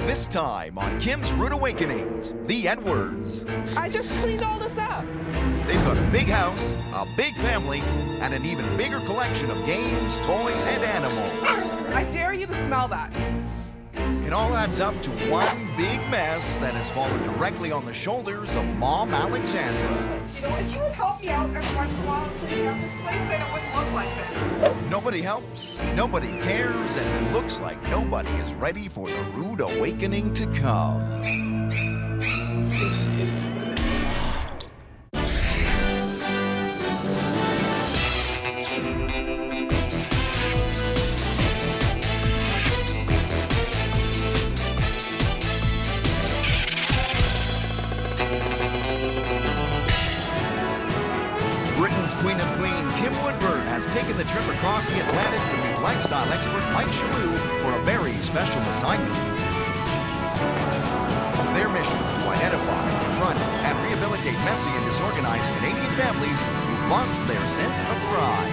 This time on Kim's Rude Awakenings, the Edwards. I just cleaned all this up. They've got a big house, a big family, and an even bigger collection of games, toys, and animals. I dare you to smell that. It all adds up to one big mess that has fallen directly on the shoulders of Mom Alexandra. You know, if you would help me out every once in a while cleaning up this place, then it wouldn't look like this. Nobody helps, nobody cares, and it looks like nobody is ready for the rude awakening to come. This is Britain's Queen of Clean, Kim Woodburn, has taken the trip across the Atlantic to meet lifestyle expert Mike Shalhoub for a very special assignment. Their mission to identify, confront, and rehabilitate messy and disorganized Canadian families who've lost their sense of pride.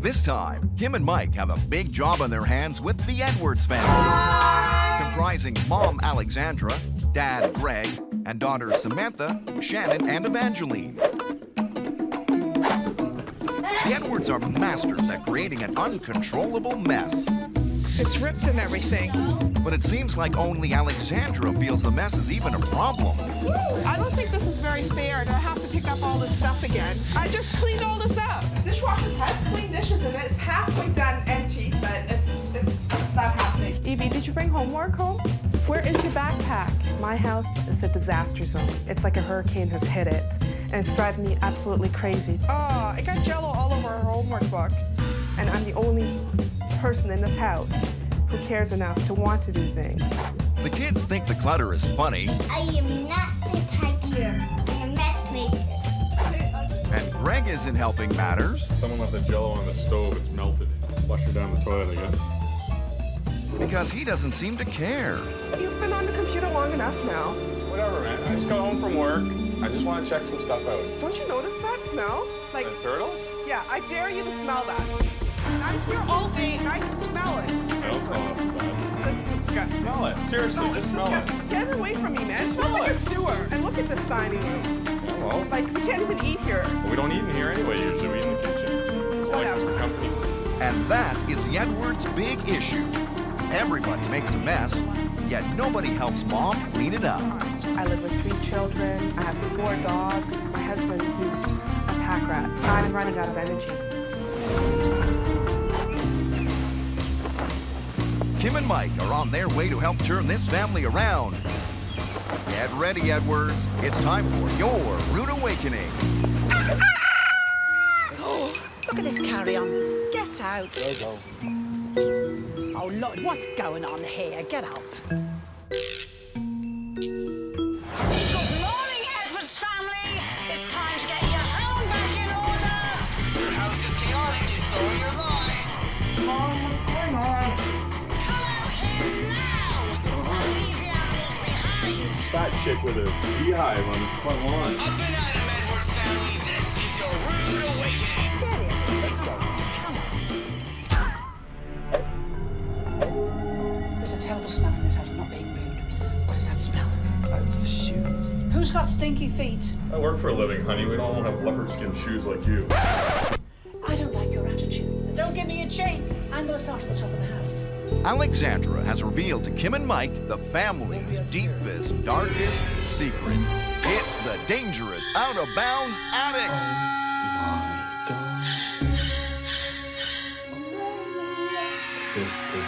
This time, Kim and Mike have a big job on their hands with the Edwards family, comprising Mom Alexandra, Dad Greg, and daughters Samantha, Shannon, and Evangeline. The Edwards are masters at creating an uncontrollable mess. It's ripped and everything. But it seems like only Alexandra feels the mess is even a problem. I don't think this is very fair to have to pick up all this stuff again. I just cleaned all this up. The dishwasher has clean dishes in it. It's halfway done empty, but it's not happening. Evie, did you bring homework home? Where is your backpack? My house is a disaster zone. It's like a hurricane has hit it, and it's driving me absolutely crazy. I got Jell-O all over her homework book. And I'm the only person in this house who cares enough to want to do things. The kids think the clutter is funny, I am not the tidier. I'm a mess maker. and Greg isn't helping matters Someone left the Jell-O on the stove. It's melted. Flush it down the toilet, I guess. because he doesn't seem to care. You've been on the computer long enough now. Whatever, man. I just got home from work. I just want to check some stuff out. Don't you notice that smell? Like, The turtles? yeah, I dare you to smell that. I'm here all day and I can smell it. Smells not bad. This is disgusting. Smell it. Seriously, No, it's just smell disgusting. it. Get it away from me, man. It smells smell like a it. sewer. And look at this dining room. Yeah, well, Like, we can't even eat here. we don't eat in here anyway, usually. We eat in the kitchen. It's like Whatever. for company. And that is the Edwards' big issue. Everybody makes a mess, yet nobody helps Mom clean it up. I live with 3 children. I have 4 dogs. My husband, he's a pack rat. I'm running out of energy. Kim and Mike are on their way to help turn this family around. Get ready, Edwards. It's time for your rude awakening. Oh, look at this carry-on. Get out. there you go. Oh, Lord, what's going on here? Get up. Good morning, Edwards family. It's time to get your home back in order. Your house is chaotic and so are your lives. Mom, what's going on? Come out here now and leave the animals behind. Fat chick with a beehive on the front lawn. Up and at 'em, Edwards family. This is your rude awakening. Get in. Let's go. Come on. There's a terrible smell in this house. I'm not being rude. What is that smell? It's the shoes. Who's got stinky feet? I work for a living, honey. We don't have leopard skin shoes like you. I don't like your attitude. Don't give me a cheek. I'm going to start at the top of the house. Alexandra has revealed to Kim and Mike the family's deepest, darkest secret. It's the dangerous, out-of-bounds attic. My gosh. This is...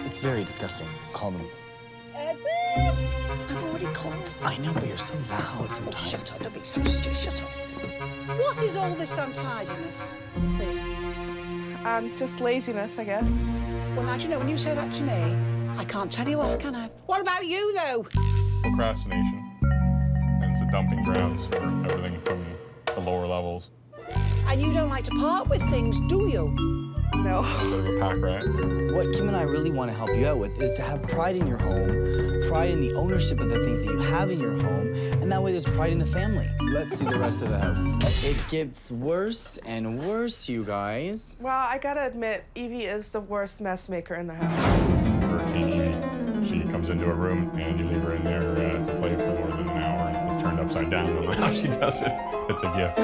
It's very disgusting. Call them. Edwards! I've already called. I know, but you're so loud sometimes. Shut up, don't be so stupid. Shut up. What is all this untidiness? Please. Just laziness, I guess. Well, now, do you know, when you say that to me, I can't tell you off, can I? What about you, though? Procrastination. And it's the dumping grounds for everything from the lower levels. And you don't like to part with things, do you? No. A bit of a pack rat. What Kim and I really want to help you out with is to have pride in your home, pride in the ownership of the things that you have in your home, and that way there's pride in the family. Let's see the rest of the house. It gets worse and worse, you guys. Well, I gotta admit, Evie is the worst mess maker in the house. Hurricane Evie. She comes into a room and you leave her in there to play for more than an hour and it's turned upside down. I don't know how she does it. It's a gift.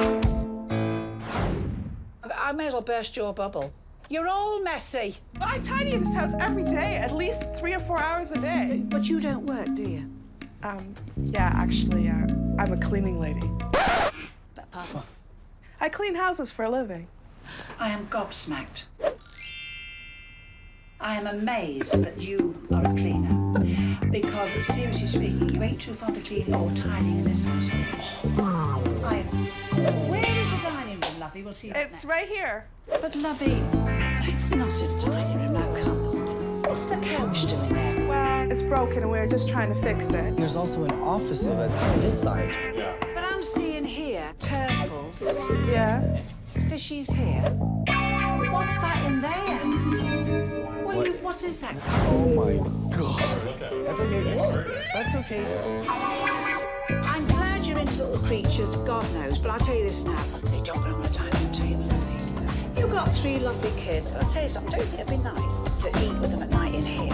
I may as well burst your bubble. You're all messy. I tidy this house every day, at least 3 or 4 hours a day. But you don't work, do you? Yeah, actually, I'm a cleaning lady. Pardon? I clean houses for a living. I am gobsmacked. I am amazed that you are a cleaner. Because, seriously speaking, you ain't too fond of cleaning or tidying in this household. Where is the dining room, Lovey? We'll see that It's right here. But, Lovey, it's not a dining room. Now, come on. What's the couch doing there? Well, it's broken and we're just trying to fix it. There's also an office that's on this side. Yeah. But I'm seeing here turtles, Yeah. fishies here. What's that in there? What is that? Oh my God. That's okay. That's okay. I'm glad you're into little creatures, God knows, but I'll tell you this now. They don't belong on a dining room table, Lovey. You've got 3 lovely kids. I'll tell you something, don't you think it'd be nice to eat with them at night in here?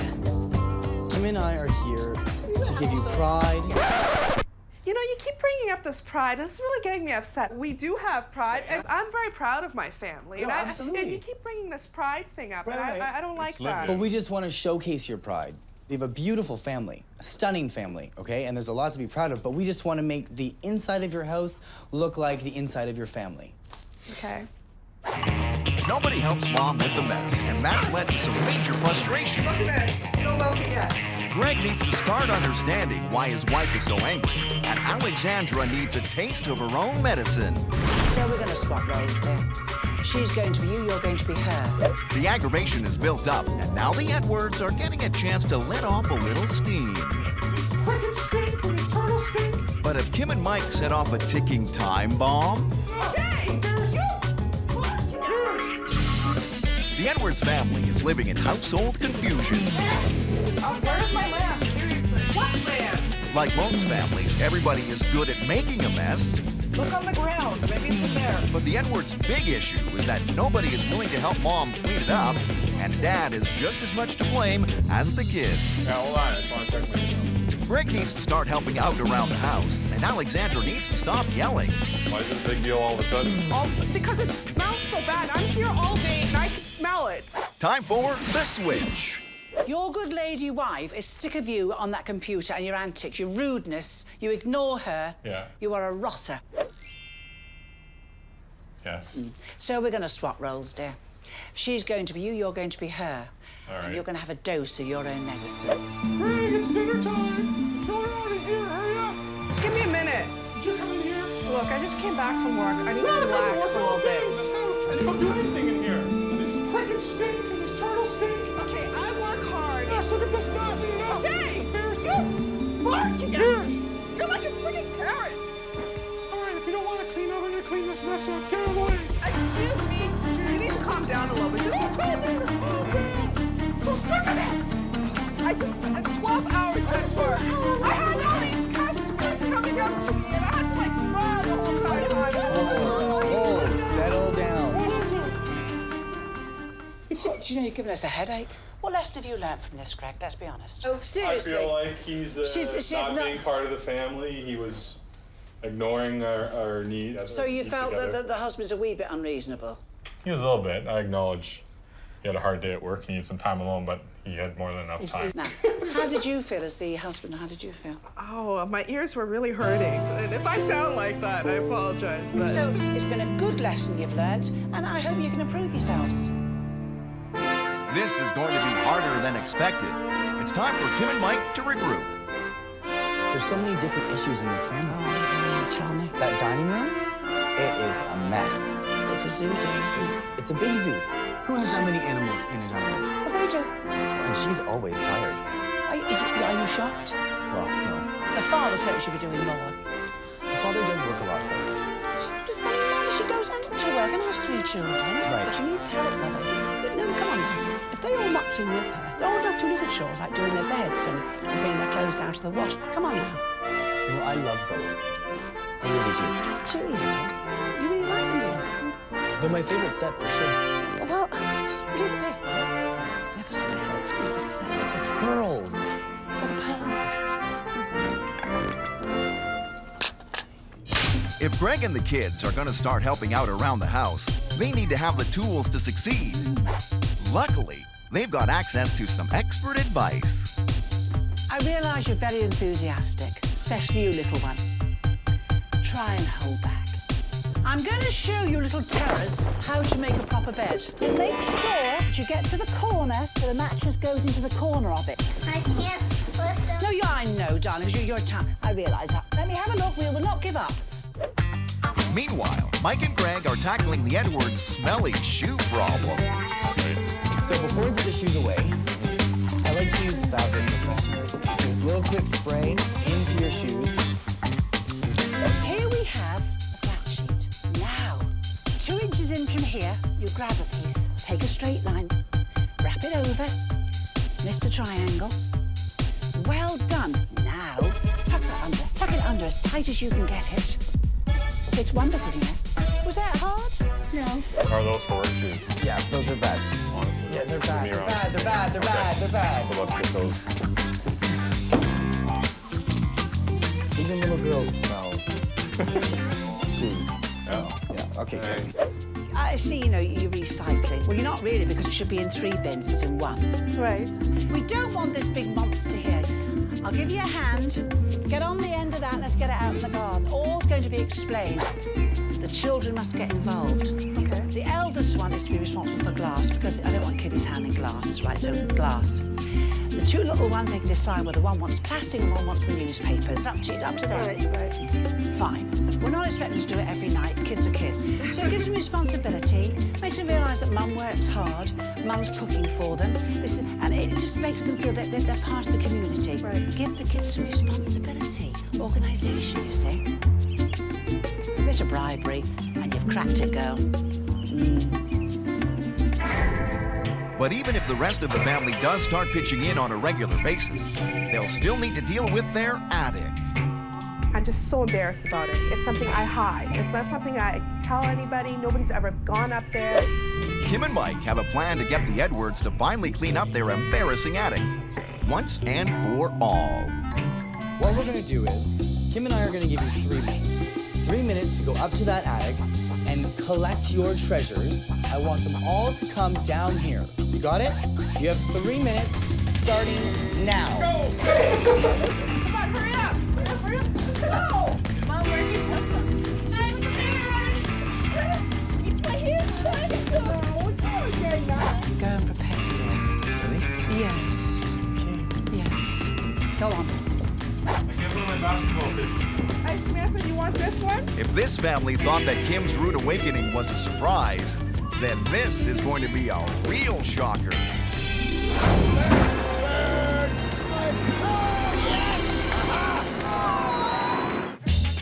Kim and I are here to give you pride. You know, you keep bringing up this pride, and it's really getting me upset. We do have pride, and I'm very proud of my family. No, and absolutely. And you keep bringing this pride thing up, and Right. I don't like that. But we just want to showcase your pride. We have a beautiful family, a stunning family, okay? And there's a lot to be proud of, but we just want to make the inside of your house look like the inside of your family. Okay. Nobody helps Mom with the mess, and that's led to some major frustration. Look at this. You don't love me yet. Greg needs to start understanding why his wife is so angry, and Alexandra needs a taste of her own medicine. So we're going to swap roles here. She's going to be you, you're going to be her. The aggravation is built up, and now the Edwards are getting a chance to let off a little steam. But if Kim and Mike set off a ticking time bomb, Hey! the Edwards family is living in household confusion. Where's my lamp? Seriously. What lamp? Like most families, everybody is good at making a mess, Look on the ground. Maybe it's in there. but the Edwards' big issue is that nobody is willing to help Mom clean it up, and Dad is just as much to blame as the kids. Now, hold on. I just want to check my email. Greg needs to start helping out around the house, and Alexandra needs to stop yelling. Why is it a big deal all of a sudden? Because it smells so bad. I'm here all day, and I can smell it. Time for the switch. Your good lady wife is sick of you on that computer and your antics, your rudeness. You ignore her. Yeah. You are a rotter. Yes. So we're going to swap roles, dear. She's going to be you, you're going to be her. All right. And you're going to have a dose of your own medicine. Greg, it's dinner time. Children are in here. Hurry up. Just give me a minute. Did you come in here? Look, I just came back from work. I need to relax a little bit. This house. I don't do anything in here. And these crickets stink and these turtles stink. Okay, I work hard. Yes, look at this dust. Okay! Embarrassing. You barking at me! You're like a freaking parrot! All right, if you don't want to clean over here, clean this mess up. Get away. Excuse me, you need to calm down a little bit. Just I just spent 12 hours at work. I had all these customers coming up to me, and I had to like smile the whole time. Oh, settle down. Do you know you're giving us a headache? What lesson have you learned from this, Greg? Let's be honest. Oh, I seriously? feel like he's She's not not- being part of the family. He was ignoring our needs. So you felt that the husband's a wee bit unreasonable? He was a little bit. I acknowledge he had a hard day at work. He needed some time alone, but he had more than enough time. Now, how did you feel as the husband? How did you feel? Oh, my ears were really hurting. And if I sound like that, I apologize. But So it's been a good lesson you've learned, and I hope you can improve yourselves. This is going to be harder than expected. It's time for Kim and Mike to regroup. There's so many different issues in this family. Charlie. That dining room, it is a mess. It's a zoo, dear. It's a big zoo. Who has that many animals in a dining room? Well, they do. And she's always tired. Are you shocked? Well, no. The father said she should be doing more. The father does work a lot, though. So does that mean that she goes out to work and has 3 children? Right. But she needs help, Lovey. No, come on now. If they all mucked in with her, they're old enough to do little chores like doing their beds and bringing their clothes down to the wash. Come on now. You know, I love those. I really do. Do you? You really like them, do you? They're my favorite set for sure. Well, really? Never said. The pearls. Oh, the pearls. If Greg and the kids are going to start helping out around the house, they need to have the tools to succeed. Luckily, they've got access to some expert advice. I realise you're very enthusiastic, especially you, little one. Try and hold back. I'm going to show you little terrors how to make a proper bed. Make sure that you get to the corner so the mattress goes into the corner of it. I can't put them. No, I know, darling, because you're I realise that. Let me have a look. We will not give up. Meanwhile, Mike and Greg are tackling the Edwards' smelly shoe problem. So before we put the shoes away, I like to use the fabric refreshener. It's a little quick spray into your shoes. Here we have a flat sheet. Now, 2 inches in from here, you grab a piece, take a straight line, wrap it over, Mr. Triangle. Well done. Now, tuck it under as tight as you can get it. It's wonderful, you know. Was that hard? No. Are those for work shoes? Yeah, those are bad. Honestly. Yeah, they're bad. Give me They're your bad. honest- They're bad. They're bad. They're bad. So let's get those. Even little girls smell shoes. Oh. Yeah. Okay. Good. I see, you know, you're recycling. Well, you're not really, because it should be in 3 bins, it's in 1. Right. We don't want this big monster here. I'll give you a hand. Get on the end of that, let's get it out in the garden. All's going to be explained. The children must get involved. Okay. The eldest one is to be responsible for glass, because I don't want kiddies handling glass, right, so glass. The 2 little ones, they can decide whether one wants plastic and one wants the newspapers. Up to them. Right. Fine. We're not expecting to do it every night. Kids are kids. So it gives them responsibility, makes them realise that mum works hard, mum's cooking for them, and it just makes them feel that they're part of the community. Right. Give the kids some responsibility, organisation, you see. A bit of bribery, and you've cracked it, girl. But even if the rest of the family does start pitching in on a regular basis, they'll still need to deal with their attic. I'm just so embarrassed about it. It's something I hide. It's not something I tell anybody. Nobody's ever gone up there. Kim and Mike have a plan to get the Edwards to finally clean up their embarrassing attic, once and for all. What we're gonna do is, Kim and I are gonna give you 3 minutes. 3 minutes to go up to that attic and collect your treasures. I want them all to come down here. You got it? You have 3 minutes, starting now. Come on, hurry up! Hurry up! Go! Mom, where'd you put them? Go and prepare, dear. Yes. Yes. Go on. I can't put my basketball fish. Hey, Samantha, you want this one? If this family thought that Kim's rude awakening was a surprise, then this is going to be a real shocker.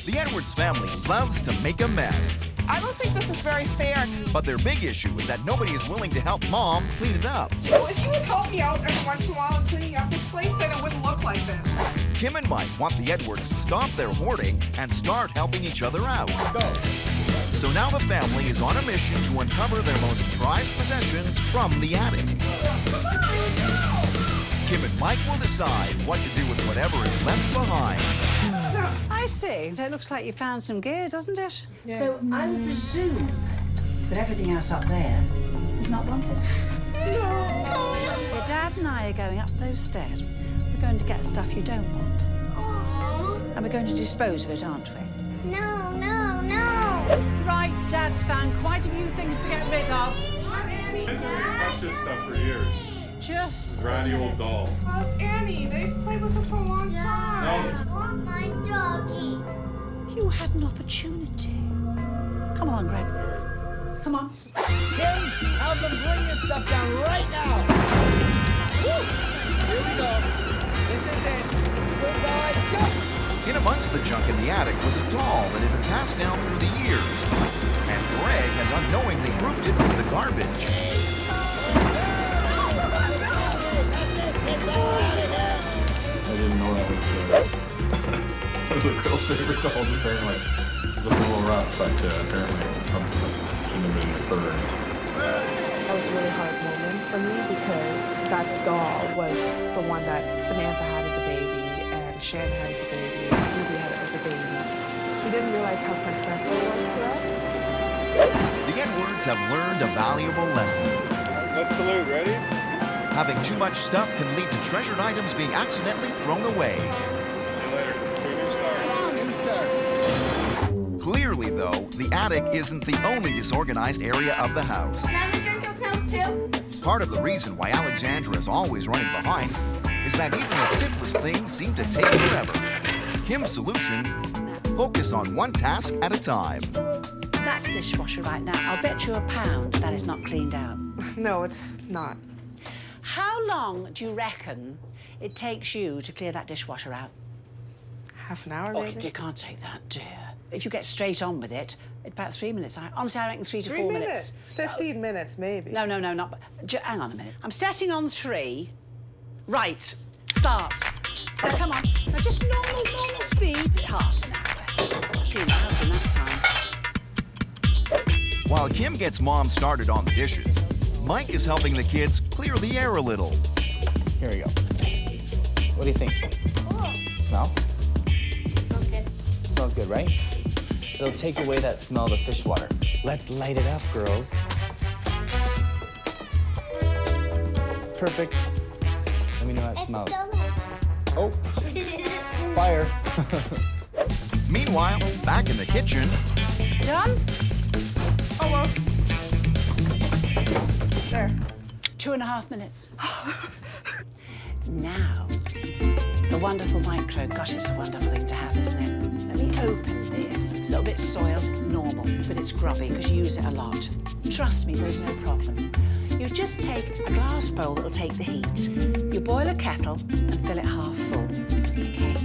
The Edwards family loves to make a mess. I don't think this is very fair. But their big issue is that nobody is willing to help Mom clean it up. Well, if you would help me out every once in a while in cleaning up this place, then it wouldn't look like this. Kim and Mike want the Edwards to stop their hoarding and start helping each other out. Go. So now the family is on a mission to uncover their most prized possessions from the attic. Kim and Mike will decide what to do with whatever is left behind. I see. It looks like you found some gear, doesn't it? Yeah. So I would presume that everything else up there is not wanted. No. Your dad and I are going up those stairs. We're going to get stuff you don't want. Aww. And we're going to dispose of it, aren't we? No, no, no. Right, Dad's found quite a few things to get rid of. Come on, Annie. I've touched this stuff for years. Just Ratty old doll. Well, it's Annie. They've played with it for a long time. I want my doggy. You had an opportunity. Come on, Greg. Come on. Kim, have them bring your stuff down right now. Woo! Here we go. This is it. Goodbye, jump. In amongst the junk in the attic was a doll that had been passed down through the years. And Greg has unknowingly grouped it with the garbage. of the girls' favorite dolls, apparently. It was a little rough, but apparently something shouldn't have been burned. That was a really hard moment for me because that doll was the one that Samantha had as a baby and Shan had as a baby and Evie had as a baby. He didn't realize how sentimental it was to us. The Edwards have learned a valuable lesson. Let's salute, ready? Having too much stuff can lead to treasured items being accidentally thrown away. See you later. New start. Clearly, though, the attic isn't the only disorganized area of the house. Can I have a drink of milk too? Part of the reason why Alexandra is always running behind is that even the simplest things seem to take forever. Kim's solution: focus on one task at a time. That's the dishwasher right now. I'll bet you £1 that is not cleaned out. No, it's not. How long do you reckon it takes you to clear that dishwasher out? Half an hour, Oh, maybe? you can't take that, dear. If you get straight on with it, it's about 3 minutes. Honestly, I reckon 3 to 4 3 minutes. 15 minutes, maybe. No, not. Hang on a minute. I'm setting on 3. Right. Start. Now, come on. Now, just normal speed. Half an hour. Clean the house in that time. While Kim gets Mom started on the dishes, Mike is helping the kids clear the air a little. Here we go. What do you think? Smell? Okay. Smells good, right? It'll take away that smell of the fish water. Let's light it up, girls. Perfect. Let me know how it smells. Oh, fire. Meanwhile, back in the kitchen, Done? Almost. There. 2.5 minutes. Now, the wonderful micro. Gosh, it's a wonderful thing to have, isn't it? Let me open this. A little bit soiled, normal, but it's grubby because you use it a lot. Trust me, there's no problem. You just take a glass bowl that'll take the heat. You boil a kettle and fill it half full. Okay.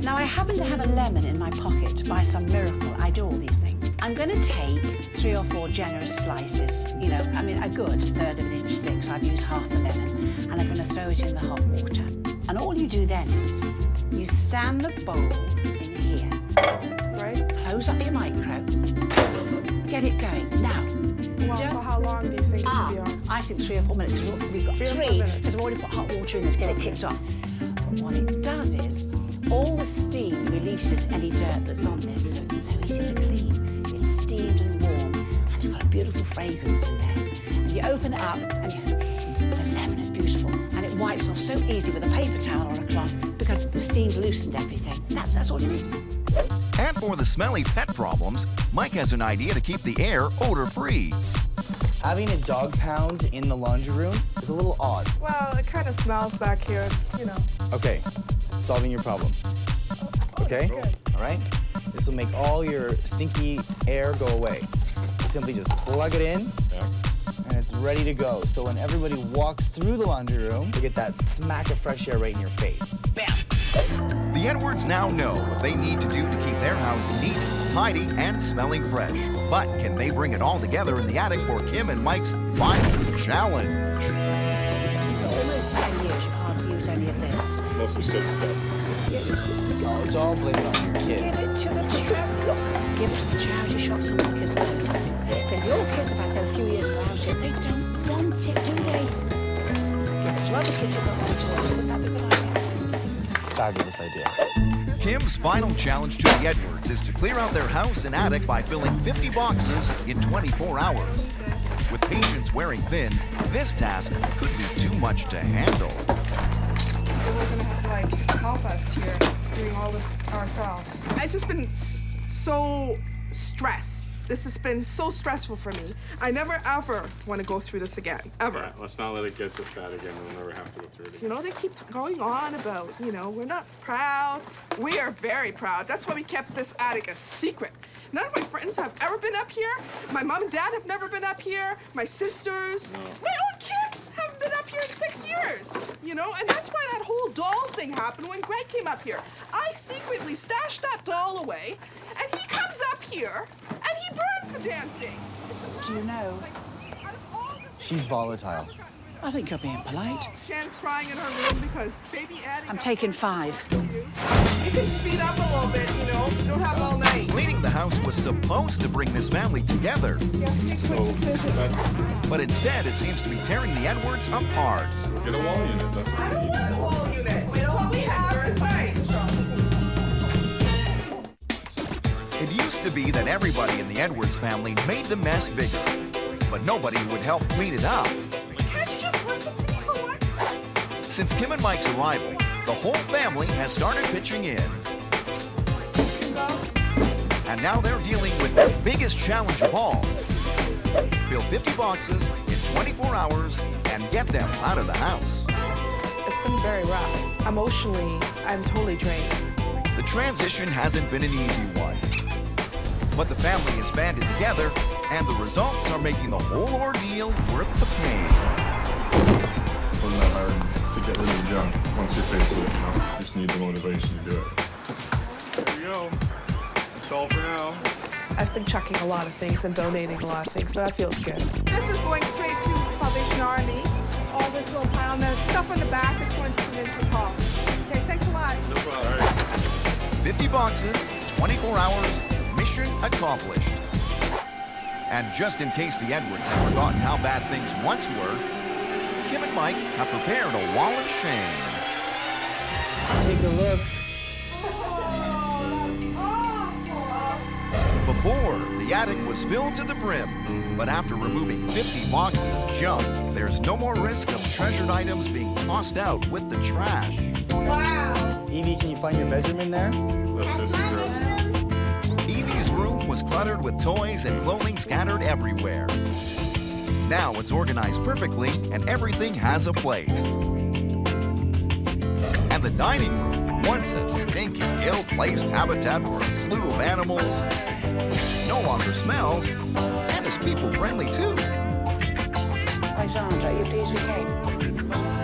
Now, I happen to have a lemon in my pocket. By some miracle, I do all these things. I'm going to take 3 or 4 generous slices. You know, I mean, a good 1/3 of an inch thick, so I've used half the lemon. And I'm going to throw it in the hot water. And all you do then is you stand the bowl in here. Right? Close up your micro. Get it going. Now, Well, for how long do you think it could be on? I think 3 or 4 minutes. We've got 3 or 4 3 minutes. because we've already put hot water in this. Get it kicked off. But what it does is all the steam releases any dirt that's on this, so it's so easy to clean. It's steamed and warm, and it's got a beautiful fragrance in there. And you open it up, and the lemon is beautiful, and it wipes off so easy with a paper towel or a cloth because the steam's loosened everything. That's all you need. and for the smelly pet problems, Mike has an idea to keep the air odor-free. Having a dog pound in the laundry room is a little odd. Well, it kind of smells back here, you know. Okay, solving your problem. Okay? All right? This will make all your stinky air go away. You simply just plug it in, and it's ready to go. So when everybody walks through the laundry room, they get that smack of fresh air right in your face. Bam! The Edwards now know what they need to do to keep their house neat, tidy, and smelling fresh. But can they bring it all together in the attic for Kim and Mike's final challenge? Almost 10 years you've hardly used any of this. Mostly good stuff. Oh, don't blame it on your Give it kids. to the charity. Look, give it to the charity shop. Some of the kids won't find it. If your kids have had a few years without it, they don't want it, do they? Give it to other kids who've got no toys. Would that be a good idea? Fabulous idea. Kim's final challenge to the Edwards is to clear out their house and attic by filling 50 boxes in 24 hours. With patience wearing thin, this task could be too much to handle. So we're gonna have to like help us here doing all this ourselves. It's just been so stressed. This has been so stressful for me. I never ever want to go through this again, ever. Yeah, let's not let it get this bad again. We'll never have to go through it You again. know, they keep going on about, you know, we're not proud. We are very proud. That's why we kept this attic a secret. None of my friends have ever been up here. My mom and dad have never been up here. My sisters, my own kids haven't been up here in 6 years. You know, and that's why that whole doll thing happened when Greg came up here. I secretly stashed that doll away, and he comes up here, and he burns the damn thing. Do you know? She's volatile. I think you're being polite. Shan's crying in her room because baby Addie... I'm taking 5. You can speed up a little bit, you know. You don't have all night. Cleaning the house was supposed to bring this family together, You have to make quick decisions. but instead it seems to be tearing the Edwards apart. Get a wall unit. That's I don't want the wall unit. What we have is nice. It used to be that everybody in the Edwards family made the mess bigger, but nobody would help clean it up. Can't you just listen to me for once? Since Kim and Mike's arrival, the whole family has started pitching in. And now they're dealing with their biggest challenge of all. Fill 50 boxes in 24 hours and get them out of the house. It's been very rough. Emotionally, I'm totally drained. The transition hasn't been an easy one. But the family is banded together, and the results are making the whole ordeal worth the pain. Wasn't that hard to get rid of the junk once you're faced with it, you know? You just need the motivation to do it. There we go. That's all for now. I've been chucking a lot of things and donating a lot of things, so that feels good. This is going straight to Salvation Army. All this little pile, and the stuff on the back is going to St. Paul. Okay, thanks a lot. No problem. All right. 50 boxes, 24 hours, mission accomplished. And just in case the Edwards have forgotten how bad things once were, Kim and Mike have prepared a wall of shame. Take a look. Before, the attic was filled to the brim, but after removing 50 boxes of junk, there's no more risk of treasured items being tossed out with the trash. Wow. Evie, can you find your bedroom in there? That's My bedroom. Evie's room was cluttered with toys and clothing scattered everywhere. Now it's organized perfectly and everything has a place. And the dining room, once a stinky, ill-placed habitat for a slew of animals, no longer smells and is people-friendly too. Alexandra, are you pleased we came?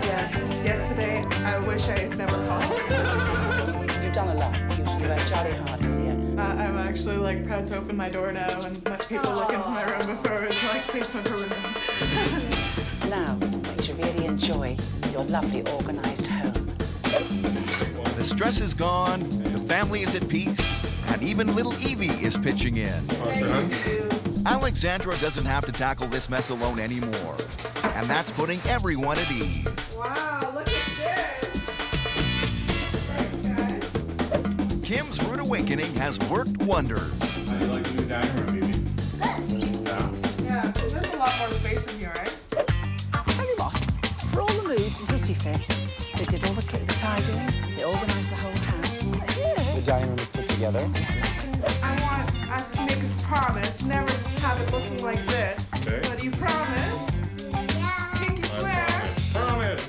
Yes. Yesterday, I wish I had never called. You've done a lot. You worked jolly hard, haven't you? I'm actually like proud to open my door now and let people look into my room before it's like, please don't ruin them. Now, I want you to really enjoy your lovely organised home. The stress is gone, the family is at peace, and even little Evie is pitching in. Alexandra doesn't have to tackle this mess alone anymore, and that's putting everyone at ease. Wow, look at this. Thanks, guys. Kim's rude awakening has worked wonders. How do you like the new dining room, Evie? Yeah. Yeah, so there's a lot more space in here, right? I'll tell you what, for all the moods and hissy fits, they did all the tidying, they organised the whole house. The dining room is put together. I want us to make a promise, never have it looking like this. Okay. So do you promise? Yeah. Pinky swear. Promise.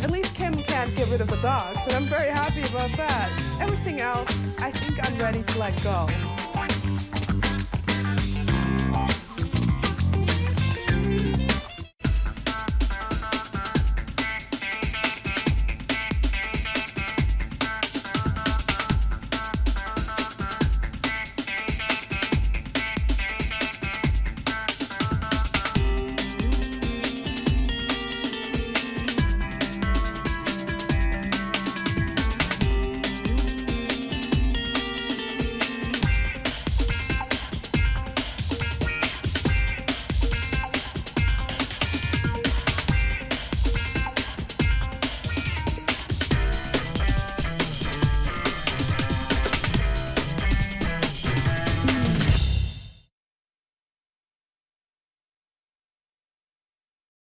At least Kim can't get rid of the dogs, and I'm very happy about that. Everything else, I think I'm ready to let go.